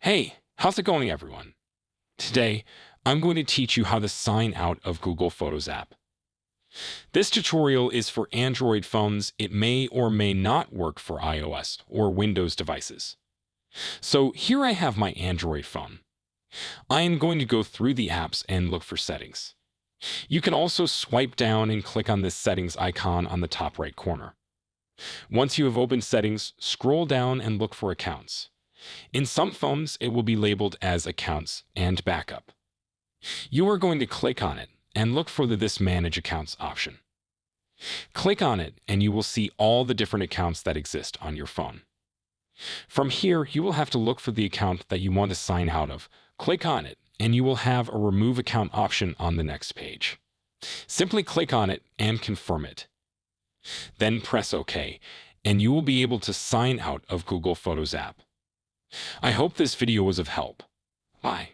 Hey, how's it going, everyone? Today, I'm going to teach you how to sign out of Google Photos app. This tutorial is for Android phones. It may or may not work for iOS or Windows devices. So here I have my Android phone. I am going to go through the apps and look for settings. You can also swipe down and click on this settings icon on the top right corner. Once you have opened settings, scroll down and look for accounts. In some phones, it will be labeled as Accounts and Backup. You are going to click on it and look for this Manage Accounts option. Click on it and you will see all the different accounts that exist on your phone. From here, you will have to look for the account that you want to sign out of. Click on it and you will have a Remove Account option on the next page. Simply click on it and confirm it. Then press OK, and you will be able to sign out of Google Photos app. I hope this video was of help. Bye.